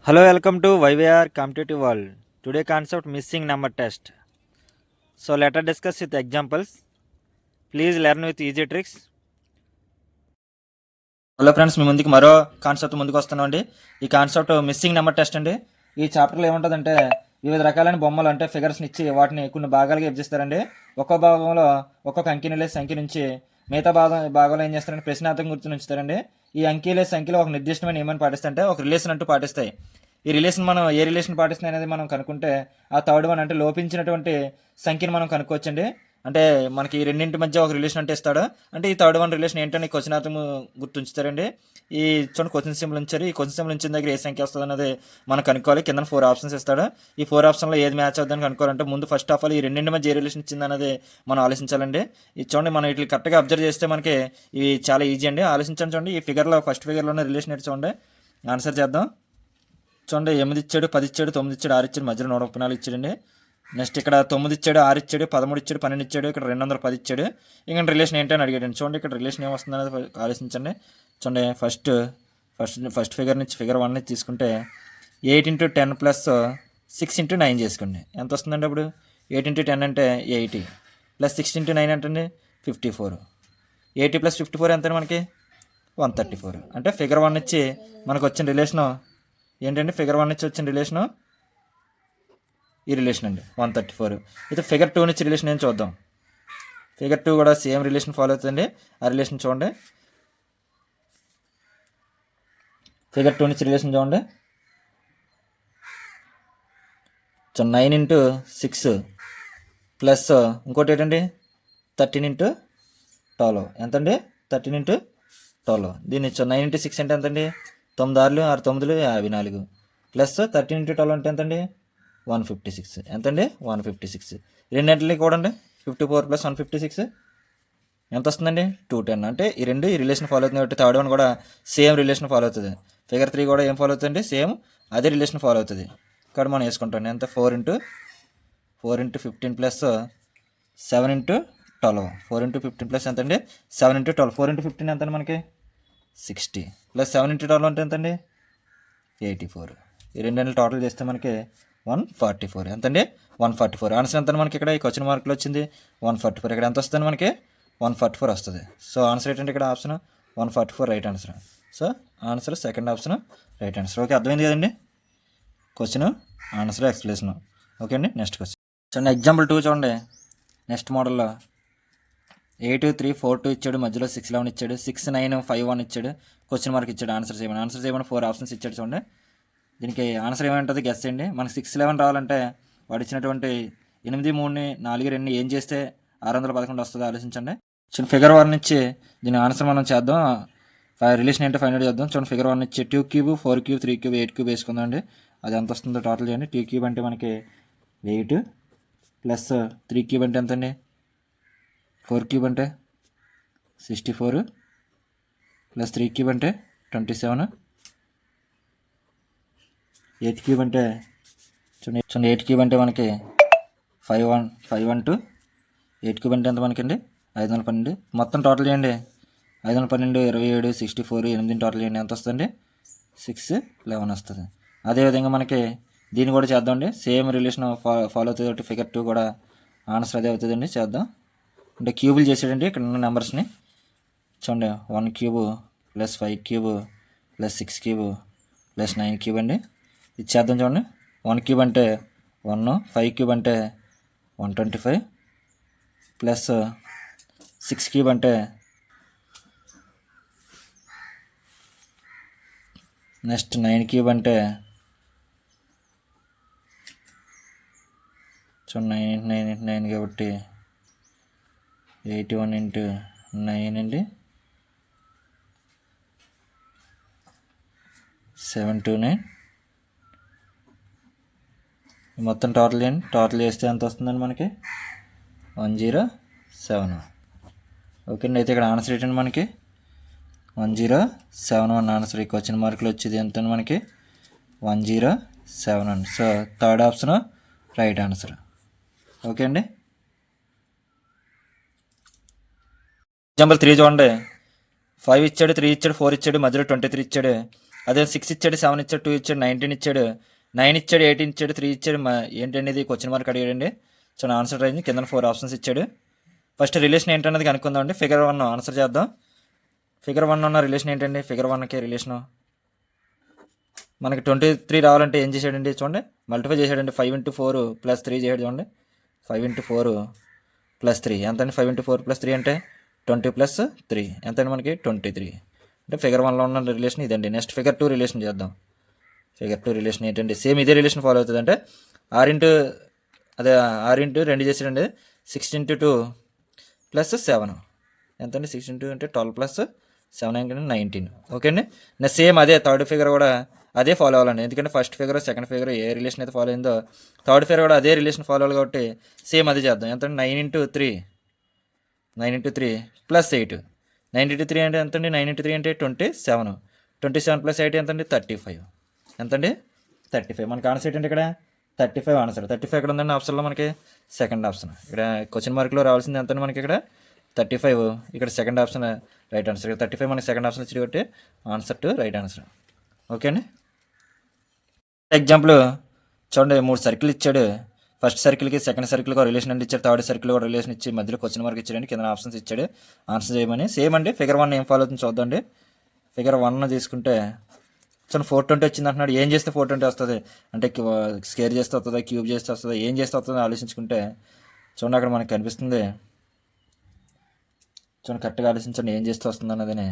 Hello, welcome to YVR Competitive World. Today concept missing number test. So let us discuss with examples. Please learn with easy tricks. Hello friends, మీ ముందుకు మరో concept ముందుకు వస్తున్నాం అండి. ఈ concept missing number test అండి. ఈ చాప్టర్లో ఏముంటుందంటే వివిధ రకాలైన బొమ్మలు అంటే ఫిగర్స్ని ఇచ్చి వాటిని కొన్ని భాగాలుగా విభజిస్తారండి. ఒక్కో భాగంలో ఒక్కొక్క అంకెని లేదా సంఖ్య నుంచి మిగతా భాగంలో ఏం చేస్తారంటే ప్రశ్నార్థకం గుర్తుని ఉంచుతారండి. ఈ అంకె లేదా సంఖ్యలో ఒక నిర్దిష్టమైన ఏమని పాటిస్తాయంటే ఒక రిలేషన్ అంటూ పాటిస్తాయి. ఈ రిలేషన్ మనం ఏ రిలేషన్ పాటిస్తుంది అనేది మనం కనుక్కుంటే ఆ థర్డ్ వన్ అంటే లోపించినటువంటి సంఖ్యను మనం కనుక్కోవచ్చండి. అంటే మనకి ఈ రెండింటి మధ్య ఒక రిలేషన్ అంటే ఇస్తాడు. అంటే ఈ థర్డ్ వన్ రిలేషన్ ఏంటని క్వశ్చన్ అర్థం గుర్తుంచుతారండి. ఈ చూడండి క్వశ్చన్ సింబల్ ఉంచారు. ఈ క్వశ్చన్ సింబల్ ఉంచిన దగ్గర ఏ సంఖ్య వస్తుంది అనేది మనం కనుక్కోవాలి. కింద 4 ఆప్షన్స్ ఇస్తాడు. ఈ 4 ఆప్షన్లో ఏది మ్యాచ్ అవుతుందని కనుక్కోవాలంటే ముందు ఫస్ట్ ఆఫ్ ఆల్ ఈ రెండింటి మధ్య ఏ రిలేషన్ ఇచ్చింది అనేది మనం ఆలోచించాలండి. ఇది చూడండి, మనం వీటిని కరెక్ట్గా అబ్జర్వ్ చేస్తే మనకి ఇవి చాలా ఈజీ అండి. ఆలోచించండి. చూడండి, ఈ ఫిగర్లో ఫస్ట్ ఫిగర్లో ఉన్న రిలేషన్ ఏంటి చూడండి. ఆన్సర్ చేద్దాం. చూడండి, 8 ఇచ్చాడు, 10 ఇచ్చాడు, 9 ఇచ్చాడు, 6 ఇచ్చాడు, మధ్యలో 134 ఇచ్చాడండి. నెక్స్ట్ ఇక్కడ 9 ఇచ్చాడు, 6 ఇచ్చాడు, 13 ఇచ్చాడు, 12 ఇచ్చాడు, ఇక్కడ 210 ఇచ్చాడు. ఇంకా రిలేషన్ ఏంటని అడిగాడు. చూడండి, ఇక్కడ రిలేషన్ ఏమొస్తుంది అనేది ఆలోచించండి. చూడండి, ఫస్ట్ ఫిగర్ నుంచి ఫిగర్ 1 నుంచి తీసుకుంటే 8 × 10 + 6 × 9 చేసుకోండి. ఎంత వస్తుందండి అప్పుడు? 8 × 10 అంటే 80 + 6 × 9 అంటే 54. 80 + 54 ఎంత మనకి? 134. అంటే ఫిగర్ 1 నుంచి మనకు వచ్చిన రిలేషను ఏంటంటే ఫిగర్ 1 నుంచి వచ్చిన రిలేషను ఈ రిలేషన్ అండి, 134. అయితే ఫిగర్ 2 నుంచి రిలేషన్ ఏం చూద్దాం. ఫిగర్ 2 కూడా సేమ్ రిలేషన్ ఫాలో అవుతుందండి. ఆ రిలేషన్ చూడండి. ఫిగర్ 2 నుంచి రిలేషన్ చూడండి. 9 × 6 ప్లస్ ఇంకోటి ఏంటండి 13 × 12 ఎంతండి? 13 × 12. దీన్ని 9 × 6 అంటే ఎంతండి? 9 6 6 9 54 ప్లస్ 13 × 12 అంటే ఎంతండి? 156. ఎంతండి? 156. రెండింటికి కూడా అండి 54 + 156 ఎంత వస్తుందండి? 210. అంటే ఈ రెండు ఈ రిలేషన్ ఫాలో అవుతుంది కాబట్టి థర్డ్ వన్ కూడా సేమ్ రిలేషన్ ఫాలో అవుతుంది. ఫిగర్ 3 కూడా ఏం ఫాలో అవుతుందండి? సేమ్ అదే రిలేషన్ ఫాలో అవుతుంది. ఇక్కడ మనం వేసుకుంటాం. ఎంత? 4 × 15 + 7 × 12. 4 × 15 ప్లస్ ఎంతండి? 7 × 12. 4 × 15 ఎంతండి మనకి? 60 ప్లస్ 7 × 12 అంటే ఎంతండి? 84. ఈ రెండింటిని టోటల్ చేస్తే మనకి 144. ఎంతండి? 144. ఆన్సర్ ఎంత మనకి? ఇక్కడ ఈ క్వశ్చన్ మార్కులు వచ్చింది 144. ఇక్కడ ఎంత వస్తుంది మనకి? 144 వస్తుంది. సో ఆన్సర్ ఏంటంటే ఇక్కడ option 144 right answer. So answer second option right answer. Okay, అర్థమైంది కదండి క్వశ్చన్, ఆన్సర్, ఎక్స్ప్లెనేషన్. ఓకే అండి, నెక్స్ట్ క్వశ్చన్ చూడండి. ఎగ్జాంపుల్ 2 చూడండి. నెక్స్ట్ మోడల్లో 8 3 4 2 ఇచ్చాడు, మధ్యలో 6 11 ఇచ్చాడు, 6 9 5 1 ఇచ్చాడు, క్వశ్చన్ మార్క్ ఇచ్చాడు. ఆన్సర్ చేయమని 4 ఆప్షన్స్ ఇచ్చాడు. చూడండి, దీనికి ఆన్సర్ ఏమంటుంది గెస్ చేయండి. మనకి 6 11 రావాలంటే వాడు ఇచ్చినటువంటి 8 3 4 2 ఏం చేస్తే 611 వస్తుందో ఆలోచించండి. చూడండి, ఫిగర్ 1 నుంచి దీని ఆన్సర్ మనం చేద్దాం. రిలేషన్ ఏంటో ఫైండ్ అవుట్ చేద్దాం. చూడండి, ఫిగర్ 1 నుంచి 2 3 4 3 8 వేసుకుందాం అండి. అది ఎంత వస్తుందో టోటల్ చేయండి. 2 అంటే మనకి 8 ప్లస్ 3 అంటే ఎంతండి? 4 అంటే 64 ప్లస్ 3 అంటే 27. 8 అంటే చూడండి 8 అంటే మనకి 512. 8 అంటే ఎంత మనకండి? 512. మొత్తం టోటల్ చేయండి. 512 27 64 8 టోటల్ చేయండి. ఎంత వస్తుంది? 6 11 వస్తుంది. అదేవిధంగా మనకి దీన్ని కూడా చేద్దామండి. సేమ్ రిలేషన్ ఫాలో అవుతుంది కాబట్టి ఫిగర్ 2 కూడా ఆన్సర్ అదే అవుతుందండి. చేద్దాం. అంటే క్యూబులు చేసాడండి ఇక్కడ ఉన్న నెంబర్స్ని. చూడండి, 1 cube plus 5 cube plus 6 cube plus 9 cube అండి. ఇది చేద్దాం. చూడండి, 1 క్యూబ్ అంటే 1, 5 క్యూబ్ అంటే 125 ప్లస్ 6 క్యూబ్ అంటే నెక్స్ట్ 9 క్యూబ్ అంటే చూడండి 9 × 9 కాబట్టి 81 × 9 అండి. 729. మొత్తం టోటల్ చేయండి. టోటల్ చేస్తే ఎంత వస్తుందండి మనకి? 107. ఓకే అండి, అయితే ఇక్కడ ఆన్సర్ ఏంటండి మనకి? 107 ఆన్సర్. ఈ క్వశ్చన్ మార్కులు వచ్చేది ఎంత మనకి? 107. So third option right answer. Okay అండి. ఎగ్జాంపుల్ 3 చూడండి. 5 ఇచ్చాడు, 3 ఇచ్చాడు, 4 ఇచ్చాడు, మధ్యలో 23 ఇచ్చాడు, అదే 6 ఇచ్చాడు, 7 ఇచ్చాడు, 2 ఇచ్చాడు, 19 ఇచ్చాడు, 9 ఇచ్చాడు, 18 ఇచ్చాడు, 3 ఇచ్చాడు. ఏంటండి ఇది క్వశ్చన్ మార్క్ అడిగాడండి. సో నా ఆన్సర్ రేంజ్ కింద 4 ఆప్షన్స్ ఇచ్చాడు. ఫస్ట్ రిలేషన్ ఏంటన్నది కనుక్కుందామండి. ఫిగర్ 1 ఆన్సర్ చేద్దాం. ఫిగర్ 1 ఉన్న రిలేషన్ ఏంటండి? ఫిగర్ 1కి రిలేషను మనకి 23 రావాలంటే ఏం చేశాడండి? చూడండి, మల్టిఫై చేశాడండి. 5 × 4 + 3 చేశాడు. చూడండి, 5 × 4 + 3 ఎంత అండి? 5 × 4 + 3 అంటే 20 + 3 ఎంత అండి? మనకి 23. అంటే ఫిగర్ 1లో ఉన్న రిలేషన్ ఇదండి. నెక్స్ట్ ఫిగర్ 2 రిలేషన్ చేద్దాం. ఫిగర్ 2 రిలేషన్ ఏంటంటే సేమ్ ఇదే రిలేషన్ ఫాలో అవుతుంది. అంటే 6 × 2 చేసాడండి. 6 × 2 + 7 ఎంత అండి? 6 × 2 అంటే 12 + 7 అంటే 19. ఓకే అండి. నెక్స్ట్ సేమ్ అదే థర్డ్ ఫిగర్ కూడా అదే ఫాలో అవ్వాలండి. ఎందుకంటే ఫస్ట్ ఫిగర్, సెకండ్ ఫిగర్ ఏ రిలేషన్ అయితే ఫాలో అయిందో థర్డ్ ఫిగర్ కూడా అదే రిలేషన్ ఫాలో అవ్వాలి కాబట్టి సేమ్ అదే చేద్దాం. ఎంత అండి? 9 × 3 + 8 9 × 3 అంటే ఎంత అండి? 9 × 3 అంటే 27. 27 + 8 ఎంత అండి? 35. ఎంతండి? 35. మనకి ఆన్సర్ ఏంటంటే ఇక్కడ 35 ఆన్సర్. 35 ఎక్కడ ఉందండి? ఆప్షన్లో మనకి సెకండ్ ఆప్షన్. ఇక్కడ క్వశ్చన్ మార్క్లో రావాల్సింది ఎంత మనకి? ఇక్కడ 35. ఇక్కడ సెకండ్ ఆప్షన్ రైట్ ఆన్సర్. ఇక్కడ 35 మనకి సెకండ్ ఆప్షన్ ఇచ్చి కాబట్టి answer to right answer. Okay అండి. ఎగ్జాంపుల్ చూడండి, 3 సర్కిల్ ఇచ్చాడు. ఫస్ట్ సర్కిల్కి సెకండ్ సర్కిల్కి ఒక రిలేషన్ అండి ఇచ్చాడు. థర్డ్ సర్కిల్ కూడా రిలేషన్ ఇచ్చి మధ్యలో క్వశ్చన్ మార్క్ ఇచ్చాడండి. కింద ఆప్షన్స్ ఇచ్చాడు ఆన్సర్ చేయమని. సేమ్ అండి. ఫిగర్ 1 ఏం ఫాలో అవుతుంది చూద్దాండి. ఫిగర్ 1 తీసుకుంటే చూడండి, 420 వచ్చింది అంటున్నాడు. ఏం చేస్తే 420 వస్తుంది అంటే స్కేర్ చేస్తే వస్తుందా, క్యూబ్ చేస్తే వస్తుందా, ఏం చేస్తే వస్తుందో ఆలోచించుకుంటే చూడండి అక్కడ మనకు కనిపిస్తుంది. చూడండి, కరెక్ట్గా ఆలోచించండి ఏం చేస్తే వస్తుంది అన్నదని.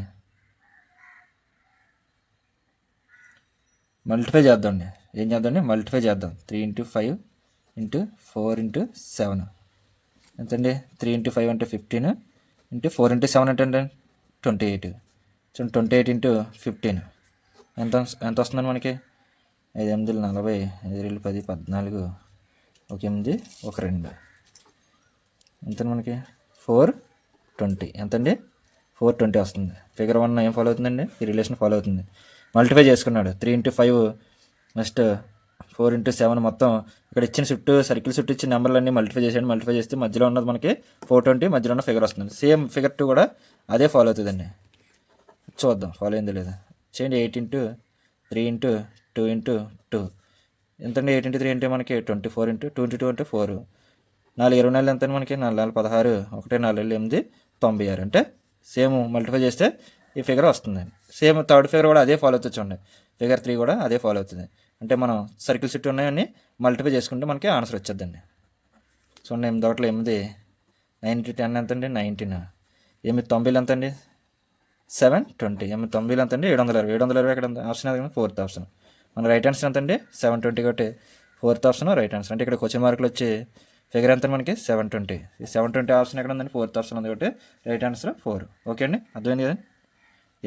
మల్టిఫై చేద్దామండి. ఏం చేద్దామండి? మల్టిఫై చేద్దాం. 3 × 5 × 4 × 7 ఎంతండి? 3 × 5 అంటే 15 × 4 × 7 అంటే 28. చూడండి, 28 × 15 ఎంత వస్తుందండి మనకి? 5 × 8 = 40, 5 × 10 = 14, 1 8 1 2 ఎంత మనకి? 420 ఎంతండి? 420 వస్తుంది. ఫిగర్ 1 ఏం ఫాలో అవుతుందండి? ఈ రిలేషన్ ఫాలో అవుతుంది. మల్టిఫై చేసుకున్నాడు. 3 × 5 నెక్స్ట్ 4 × 7 మొత్తం ఇక్కడ ఇచ్చిన సర్కిల్ చుట్టూ ఇచ్చిన నెంబర్లన్నీ మల్టిఫై చేసాడు. మల్టిఫై చేస్తే మధ్యలో ఉన్నది మనకి 420, మధ్యలో ఉన్న ఫిగర్ వస్తుంది. సేమ్ ఫిగర్ 2 కూడా అదే ఫాలో అవుతుందండి. చూద్దాం ఫాలో అయిందో లేదా. చేయండి. 8 × 3 × 2 × 2 ఎంతండి? 8 × 3 అంటే మనకి 24 × 2 × 2 అంటే 4. 4 24 ఎంత మనకి? 4 16, 1 4 8 96 అంటే సేమ్ మల్టిఫై చేస్తే ఈ ఫిగర్ వస్తుంది. సేమ్ థర్డ్ ఫిగర్ కూడా అదే ఫాలో అవుతుంది. చూడండి, ఫిగర్ 3 కూడా అదే ఫాలో అవుతుంది. అంటే మనం సర్కిల్ చుట్టూ ఉన్నాయని మల్టిఫై చేసుకుంటే మనకి ఆన్సర్ వచ్చేద్దండి. చూడండి, 8 ఒకటి 8, 9 × 10 ఎంత అండి? 19. 8 9 ఎంత అండి? 720. 8 9 ఎంత అండి? 720. 720 ఎక్కడ ఉంది? ఆప్షన్ అది ఫోర్త్ ఆప్షన్. మన రైట్ ఆన్సర్ ఎంత అండి? 720 కాబట్టి ఫోర్త్ ఆప్షన్ రైట్ ఆన్సర్. అంటే ఇక్కడ క్వశ్చన్ మార్కులు వచ్చి ఫిగర్ ఎంత మనకి? 720. ఈ 720 ఆప్షన్ ఎక్కడ ఉందండి? ఫోర్త్ ఆప్షన్ ఉంది కాబట్టి రైట్ ఆన్సర్ 4. ఓకే అండి, అర్థమైంది కదా?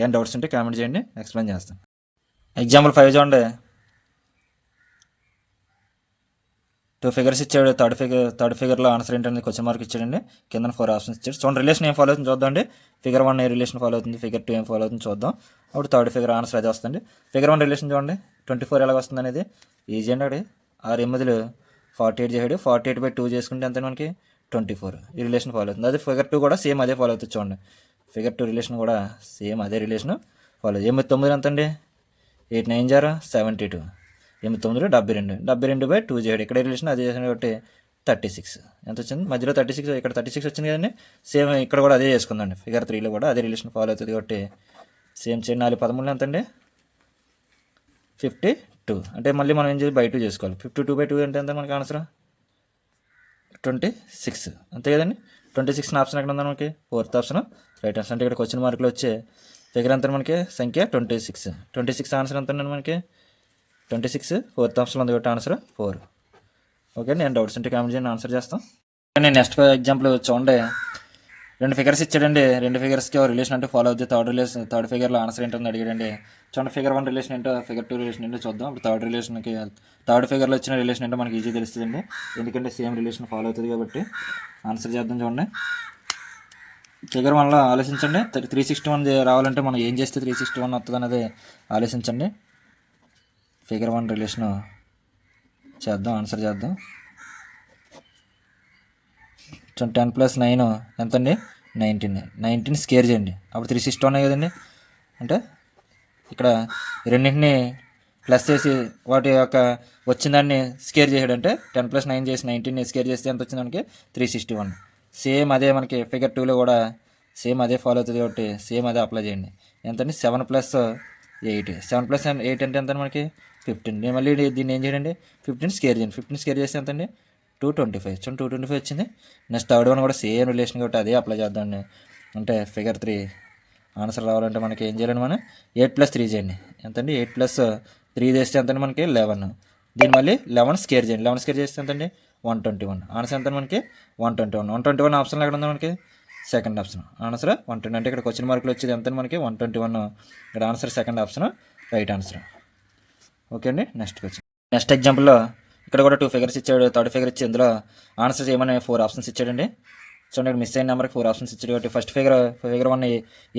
ఏం డౌట్స్ ఉంటే కామెంట్ చేయండి, ఎక్స్ప్లెయిన్ చేస్తాను. ఎగ్జాంపుల్ 5 చూడండి. 2 ఫిగర్స్ ఇచ్చాడు. థర్డ్ ఫిగర్లో ఆన్సర్ ఏంటంటే క్వశ్చన్ మార్క్ ఇచ్చాడండి. కింద 4 ఆప్షన్స్ ఇచ్చాడు. చూడండి, రిలేషన్ ఏం ఫాలో అవుతుంది చూద్దాం. ఫిగర్ 1 ఏ రిలేషన్ ఫాలో అవుతుంది, ఫిగర్ 2 ఏం ఫాలో అవుతుంది చూద్దాం. అప్పుడు థర్డ్ ఫిగర్ ఆన్సర్ అదే వస్తుంది. ఫిగర్ 1 రిలేషన్ చూడండి, 24 ఎలాగ వస్తుంది అనేది ఈజీ అండి. అక్కడ 6 8 48 చేయడు. 48/2 చేసుకుంటే ఎంత మనకి? 24. ఈ రిలేషన్ ఫాలో అవుతుంది. అదే ఫిగర్ 2 కూడా సేమ్ అదే ఫాలో అవుతుంది. చూడండి, ఫిగర్ 2 రిలేషన్ కూడా సేమ్ అదే రిలేషన్ ఫాలో. 8 9 ఎంత అండి? 8 9 × 72. 8 9 72. 72/2 చేయడు. ఇక్కడ రిలేషన్ అదే చేసిన కాబట్టి 36 ఎంత వచ్చింది? మధ్యలో 36, ఇక్కడ 36 వచ్చింది కదండి. సేమ్ ఇక్కడ కూడా అదే చేసుకుందండి. ఫిగర్ 3లో కూడా అదే రిలేషన్ ఫాలో అవుతుంది కాబట్టి సేమ్ చేయండి. 4 13 ఎంత అండి? 52. అంటే మళ్ళీ మనం ఏం చేయాలి? /2 చేసుకోవాలి. 52/2 అంటే ఎంత మనకి ఆన్సర్? 26 అంతే కదండి. 26 ఆప్షన్ ఎక్కడ ఉందా మనకి? Fourth option right answer. అంటే ఇక్కడ క్వశ్చన్ మార్కులు వచ్చే ఫిగర్ ఎంత మనకి? సంఖ్య 26. 26 ఆన్సర్ ఎంత ఉందండి మనకి? 26 ఫోర్త్ ఆప్షన్ ఉంది కాబట్టి ఆన్సర్ 4. ఓకే, నేను డౌట్స్ ఉంటే కామెంట్ చేయండి, ఆన్సర్ చేస్తాం. నేను నెక్స్ట్ ఎగ్జాంపుల్ చూడండి. 2 ఫిగర్స్ ఇచ్చాడండి. 2 ఫిగర్స్కి రిలేషన్ అంటే ఫాలో అవుతుంది. థర్డ్ ఫిగర్లో ఆన్సర్ ఏంటని అడిగాడండి. చూడండి, ఫిగర్ 1 రిలేషన్ ఏంటో, ఫిగర్ 2 రిలేషన్ ఏంటో చూద్దాం. ఇప్పుడు థర్డ్ ఫిగర్లో వచ్చిన రిలేషన్ ఏంటో మనకి ఈజీ తెలుస్తుందండి. ఎందుకంటే సేమ్ రిలేషన్ ఫాలో అవుతుంది కాబట్టి ఆన్సర్ చేద్దాం. చూడండి, ఫిగర్ 1లో ఆలోచించండి. 361 రావాలంటే మనం ఏం చేస్తే 361 వస్తుంది అనేది ఆలోచించండి. ఫిగర్ 1 రిలేషన్ చేద్దాం, ఆన్సర్ చేద్దాం. 10 + 9 ఎంతండి? 19. 19 స్కేర్ చేయండి. అప్పుడు 361 కదండి. అంటే ఇక్కడ రెండింటిని ప్లస్ చేసి వాటి యొక్క వచ్చిందాన్ని స్కేర్ చేయడం అంటే 10 + 9 చేసి 19ని స్కేర్ చేస్తే ఎంత వచ్చింది మనకి 361. సేమ్ అదే మనకి ఫిగర్ 2లో కూడా సేమ్ అదే ఫాలో అవుతుంది కాబట్టి సేమ్ అదే అప్లై చేయండి. ఎంతండి 7 + 8. 7 + 8 అంటే ఎంత మనకి 15. నేను మళ్ళీ దీన్ని ఏం చేయండి 15 స్కేర్ చేయండి. 15 స్కేర్ చేస్తే ఎంతండి 225. చూడండి 225 వచ్చింది. నెక్స్ట్ థర్డ్ వన్ కూడా సేమ్ రిలేషన్ కాబట్టి అదే అప్లై చేద్దామండి. అంటే ఫిగర్ 3 ఆన్సర్ రావాలంటే మనకి ఏం చేయాలండి మనం 8 + 3 చేయండి. ఎంతండి 8 + 3 చేస్తే ఎంతండి మనకి 11. దీన్ని మళ్ళీ 11 స్కేర్ చేయండి. 11 స్కేర్ చేస్తే ఎంతండి 121. ఆన్సర్ ఎంత మనకి 121. 121 ఆప్షన్ ఎక్కడ ఉంది మనకి సెకండ్ ఆప్షన్. ఆన్సర్ 120. అంటే ఇక్కడ క్వశ్చన్ మార్కులు వచ్చేది ఎంత మనకి 121. ఇక్కడ answer second option right answer. Okay అండి. నెక్స్ట్ ఎగ్జాంపుల్లో ఇక్కడ కూడా 2 ఫిగర్స్ ఇచ్చాడు. థర్డ్ ఫిగర్ ఇచ్చి ఇందులో ఆన్సర్ చేయమని 4 ఆప్షన్స్ ఇచ్చాడండి. చూడండి ఇక్కడ మిస్ అయిన నెంబర్కి 4 ఆప్షన్స్ ఇచ్చాడు కాబట్టి ఫస్ట్ ఫిగర్ 1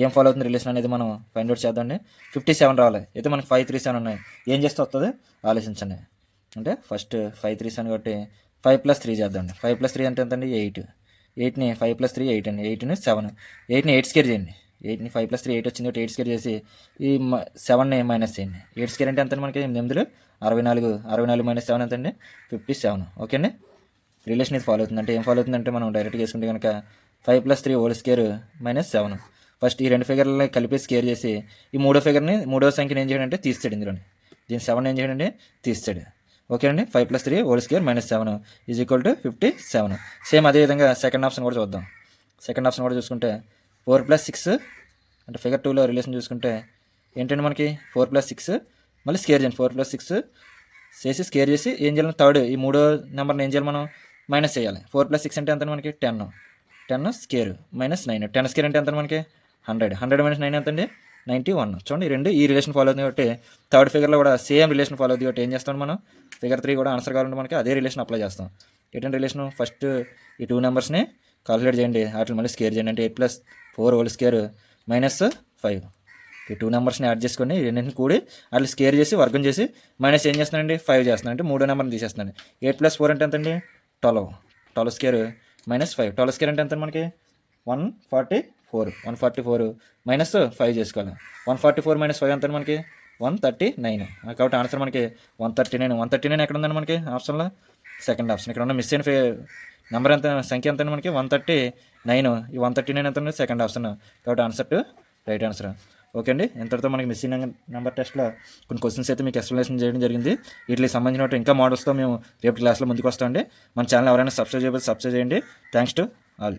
ఏం ఫాలో అవుతుంది రిలేషన్ అనేది మనం ఫైండ్ అవుట్ చేద్దామండి. 57 రావాలి. అయితే మనకి 537 ఉన్నాయి. ఏం చేస్తే వస్తుంది ఆలోచించండి. అంటే ఫస్ట్ 537 కాబట్టి 5 + 3 చేద్దామండి. 5 + 3 అంటే ఎంతండి 8. 8ని 5 + 3 8 అండి. 8ని 7. 8ని 8 స్కేర్ చేయండి. 8ని 5 + 3 8 వచ్చింది కాబట్టి 8 స్కేర్ చేసి ఈ 7ని మైనస్ చేయండి. 8 స్కేర్ అంటే ఎంత మనకి 8 64. 64 - 7 ఎంత అండి 57. ఓకే అండి. రిలేషన్ ఇది ఫాలో అవుతుంది. అంటే ఏం ఫాలో అవుతుందంటే మనం డైరెక్ట్గా చేసుకుంటే కనుక 5 + 3 హోల్ స్క్వేర్ -7. ఫస్ట్ ఈ 2 ఫిగర్లని కలిపి స్కేర్ చేసి ఈ మూడో సంఖ్యను ఏం చేయండి అంటే తీస్తాడు. ఇందులోని దీని 7 ఏం చేయండి తీస్తాడు. ఓకే అండి. 5 + 3 హోల్ స్క్వేర్ -7 = 57. సేమ్ అదేవిధంగా సెకండ్ ఆప్షన్ కూడా చూద్దాం. సెకండ్ ఆప్షన్ కూడా చూసుకుంటే 4 + 6 అంటే ఫిగర్ 2లో రిలేషన్ చూసుకుంటే ఏంటంటే మనకి 4 + 6 మళ్ళీ స్కేర్ చేయండి. 4 + 6 చేసి స్కేర్ చేసి ఏం చేయాలి థర్డ్ ఈ మూడో నెంబర్ని ఏం చేయాలి మనం మైనస్ చేయాలి. 4 + 6 అంటే ఎంత మనకి 10. 10 స్కేర్ -9. 10 స్కేర్ అంటే ఎంత మనకి 100. 100 - 9 ఎంత అండి 91. చూడండి రెండు ఈ రిలేషన్ ఫాలో అవుతుంది కాబట్టి థర్డ్ ఫిగర్లో కూడా సేమ్ రిలేషన్ ఫాలో అవుతుంది కాబట్టి ఏం చేస్తాం మనం ఫిగర్ 3 కూడా ఆన్సర్ కావాలంటే మనకి అదే రిలేషన్ అప్లై చేస్తాం. ఏంటంటే రిలేషన్ ఫస్ట్ ఈ 2 నెంబర్స్ని కాల్కులేట్ చేయండి. వాటిని మళ్ళీ స్కేర్ చేయండి. అంటే 8 + 4 హోల్ స్క్వేర్ -5. ఈ 2 నెంబర్స్ని యాడ్ చేసుకొని రెండింటిని కూడి అట్లా స్కేర్ చేసి వర్గం చేసి మైనస్ ఏం చేస్తున్నానండి 5 చేస్తున్నాను. అంటే మూడో నెంబర్ని తీసేస్తున్నాను. 8 + 4 అంటే ఎంతండి 12. 12 స్క్వేర్ -5. 12 స్క్వేర్ అంటే ఎంత మనకి 144. 144 - 5 చేసుకోవాలి. 144 - 5 ఎంత మనకి 139. కాబట్టి ఆన్సర్ మనకి 139. 139 ఎక్కడ ఉందండి మనకి ఆప్షన్లో సెకండ్ ఆప్షన్. ఇక్కడ ఉన్న మిస్ అయిన నెంబర్ ఎంత సంఖ్య ఎంత మనకి 139. ఈ 139 ఎంత సెకండ్ ఆప్షన్. కాబట్టి answer to right answer. Okay అండి. ఇంతటితో మనకి మిస్సింగ్ నెంబర్ టెస్ట్లో కొన్ని క్వశ్చన్స్ అయితే మీకు ఎక్స్ప్లెనేషన్ చేయడం జరిగింది. వీటికి సంబంధించిన ఇంకా మోడల్స్తో మేము రేపు క్లాస్లో ముందుకు వస్తామండి. మన ఛానల్ ఎవరైనా సబ్స్క్రైబ్ చేయండి. Thanks to all.